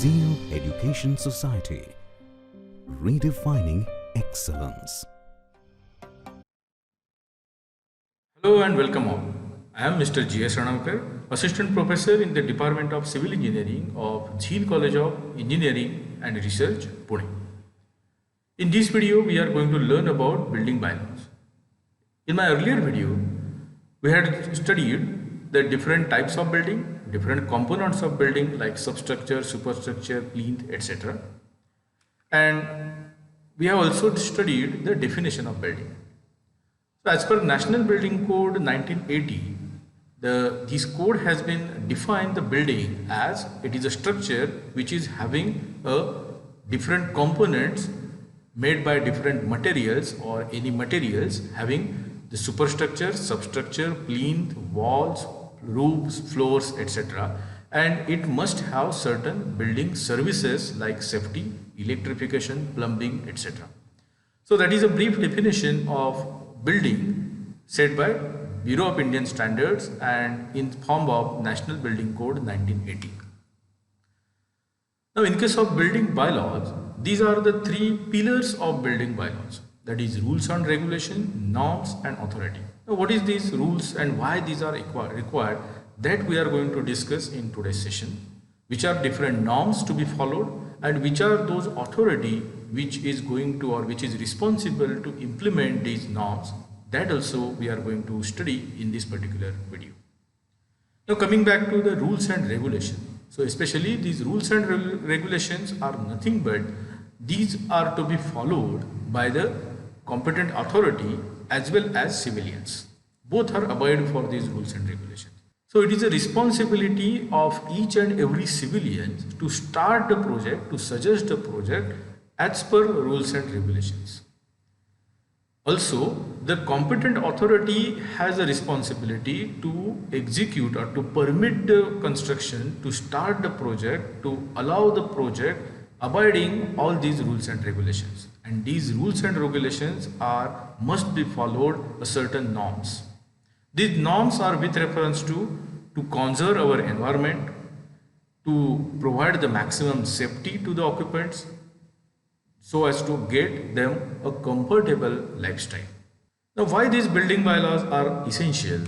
Zeal Education Society, redefining excellence. Hello and welcome all. I am Mr. G.S. Ranavkar, Assistant Professor in the Department of Civil Engineering of Zeal College of Engineering and Research, Pune. In this video, we are going to learn about building bylaws. In my earlier video, we had studied the different types of building, different components of building like substructure, superstructure, plinth, etc. And we have also studied the definition of building. So as per National Building Code 1980, this code has been defined the building as it is a structure which is having different components made by different materials or any materials having the superstructure, substructure, plinth, walls, roofs, floors, etc. And it must have certain building services like safety, electrification, plumbing, etc. So that is a brief definition of building set by Bureau of Indian Standards and in form of National Building Code 1980. Now in case of building bylaws, these are the three pillars of building bylaws, that is rules and regulation, norms and authority. Now what is these rules and why these are required, that we are going to discuss in today's session. Which are different norms to be followed and which are those authority which is going to or which is responsible to implement these norms, that also we are going to study in this particular video. Now coming back to the rules and regulations. So especially these rules and regulations are nothing but these are to be followed by the competent authority as well as civilians. Both are abide for these rules and regulations. So it is a responsibility of each and every civilian to start the project, to suggest the project as per rules and regulations. Also, the competent authority has a responsibility to execute or to permit the construction, to start the project, to allow the project abiding all these rules and regulations. And these rules and regulations must be followed a certain norms. These norms are with reference to conserve our environment, to provide the maximum safety to the occupants, so as to get them a comfortable lifestyle. Now why these building bylaws are essential?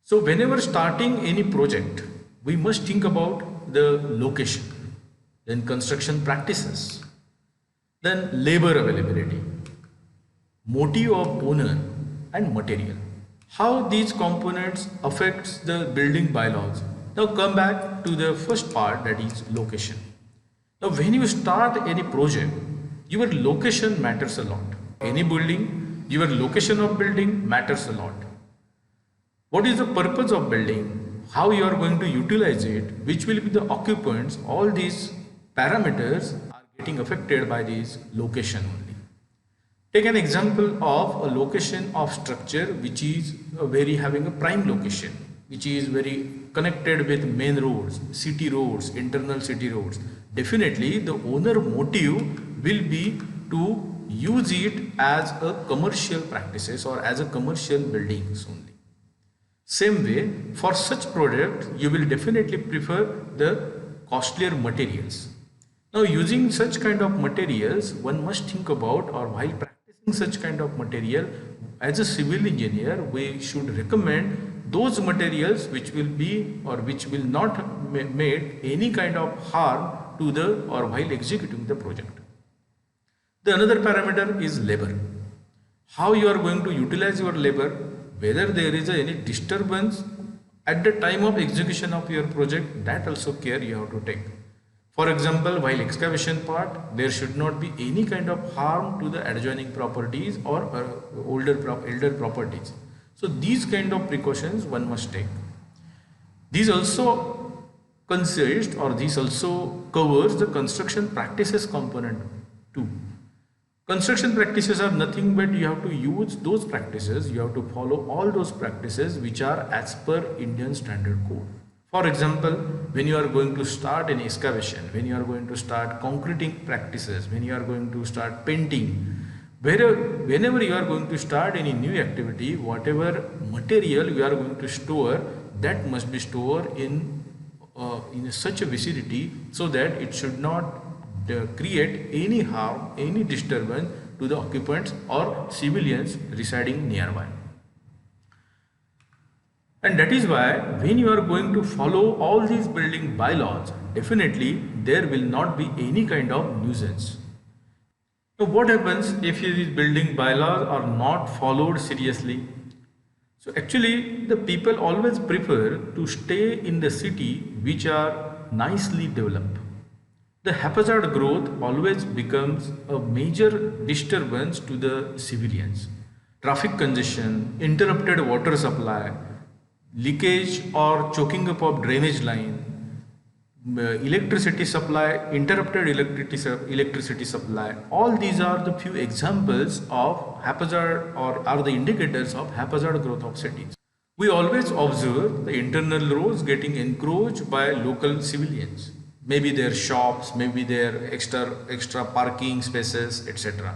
So whenever starting any project, we must think about the location, then construction practices, then labor availability, motive of owner and material. How these components affects the building bylaws. Now come back to the first part, that is location. Now when you start any project, your location matters a lot. Any building, your location of building matters a lot. What is the purpose of building? How you are going to utilize it? Which will be the occupants? All these parameters are getting affected by this location only. Take an example of a location of structure which is having a prime location, which is very connected with main roads, internal city roads. Definitely the owner motive will be to use it as a commercial practices or as a commercial buildings only. Same way, for such product, you will definitely prefer the costlier materials. Now using such kind of materials, one must think about, or while practicing such kind of material, as a civil engineer, we should recommend those materials which will be or which will not made any kind of harm to the or while executing the project. The another parameter is labor. How you are going to utilize your labor, whether there is any disturbance at the time of execution of your project, that also care you have to take. For example, while excavation part, there should not be any kind of harm to the adjoining properties or elder properties. So these kind of precautions one must take. These also consist or this also covers the construction practices component too. Construction practices are nothing but you have to use those practices, you have to follow all those practices which are as per Indian Standard Code. For example, when you are going to start an excavation, when you are going to start concreting practices, when you are going to start painting, whenever you are going to start any new activity, whatever material you are going to store, that must be stored in in such a vicinity so that it should not create any harm, any disturbance to the occupants or civilians residing nearby. And that is why when you are going to follow all these building bylaws, definitely there will not be any kind of nuisance. So what happens if these building bylaws are not followed seriously? So actually the people always prefer to stay in the city which are nicely developed. The haphazard growth always becomes a major disturbance to the civilians. Traffic congestion, interrupted water supply, leakage or choking up of drainage line, electricity supply, interrupted electricity supply, all these are the few examples of haphazard or are the indicators of haphazard growth of cities. We always observe the internal roads getting encroached by local civilians, maybe their shops, maybe their extra parking spaces, etc.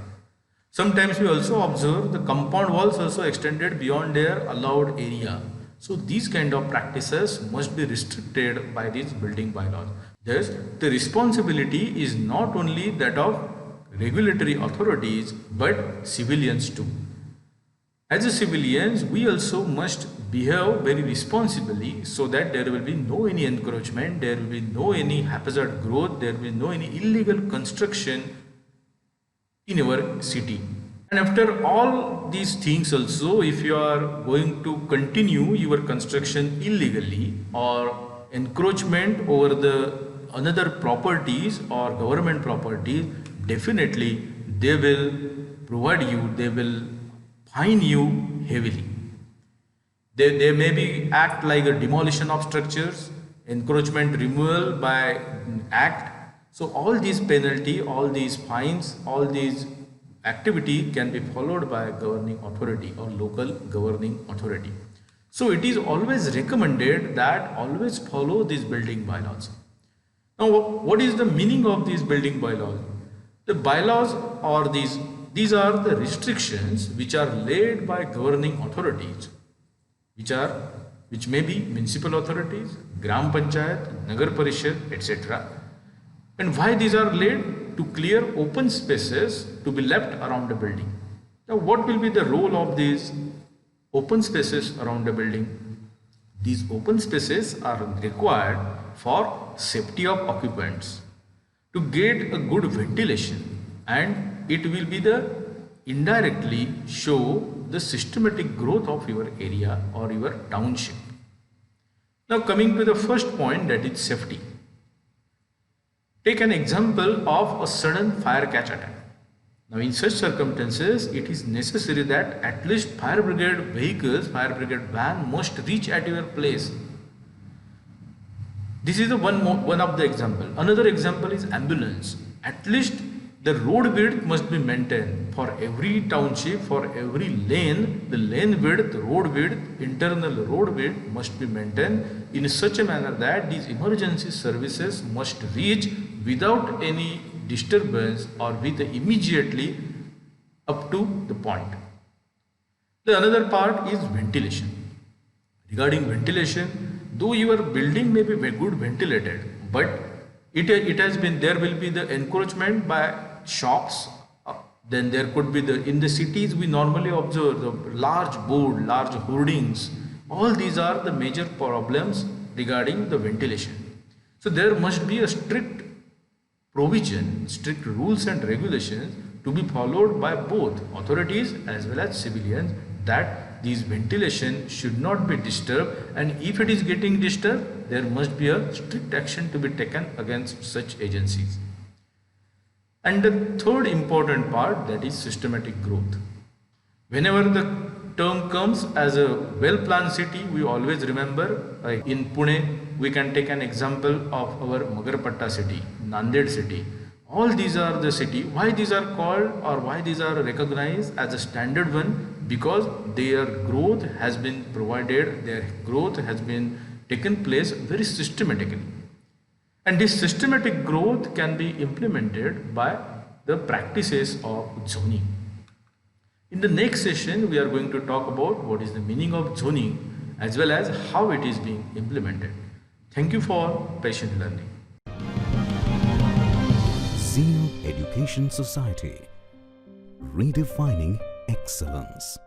Sometimes we also observe the compound walls also extended beyond their allowed area. So these kind of practices must be restricted by these building bylaws. Thus, the responsibility is not only that of regulatory authorities but civilians too. As a civilians, we also must behave very responsibly so that there will be no any encroachment, there will be no any haphazard growth, there will be no any illegal construction in our city. And after all these things also, if you are going to continue your construction illegally or encroachment over the another properties or government properties, definitely they will provide you, they will fine you heavily. They maybe act like a demolition of structures, encroachment removal by act. So all these penalty, all these fines, all these activity can be followed by a governing authority or local governing authority. So it is always recommended that always follow these building bylaws. Now what is the meaning of these building bylaws? The bylaws are these are the restrictions which are laid by governing authorities, which may be municipal authorities, Gram Panchayat, Nagar Parishad, etc. And why these are laid? To clear open spaces to be left around the building. Now what will be the role of these open spaces around the building? These open spaces are required for safety of occupants, to get a good ventilation, and it will be the indirectly show the systematic growth of your area or your township. Now coming to the first point, that is safety. Take an example of a sudden fire catch attack. Now in such circumstances, it is necessary that at least fire brigade vehicles, fire brigade van must reach at your place. This is the one of the example. Another example is ambulance. At least the road width must be maintained for every township, for every lane. The lane width, road width, internal road width must be maintained in such a manner that these emergency services must reach without any disturbance or with immediately up to the point. The another part is ventilation. Regarding ventilation, though your building may be very good ventilated, but it has been, there will be the encroachment by shops. Then there could be in the cities we normally observe the large board, large hoardings. All these are the major problems regarding the ventilation. So there must be a strict provision, strict rules and regulations to be followed by both authorities as well as civilians, that these ventilation should not be disturbed, and if it is getting disturbed, there must be a strict action to be taken against such agencies. And the third important part, that is systematic growth. Whenever the term comes as a well-planned city, we always remember, like in Pune, we can take an example of our Magarpatta city, Nanded city. All these are the city. Why these are called or why these are recognized as a standard one? Because their growth has been provided, their growth has been taken place very systematically. And this systematic growth can be implemented by the practices of zoning. In the next session, we are going to talk about what is the meaning of zoning as well as how it is being implemented. Thank you for patient learning. Zeal Education Society, redefining excellence.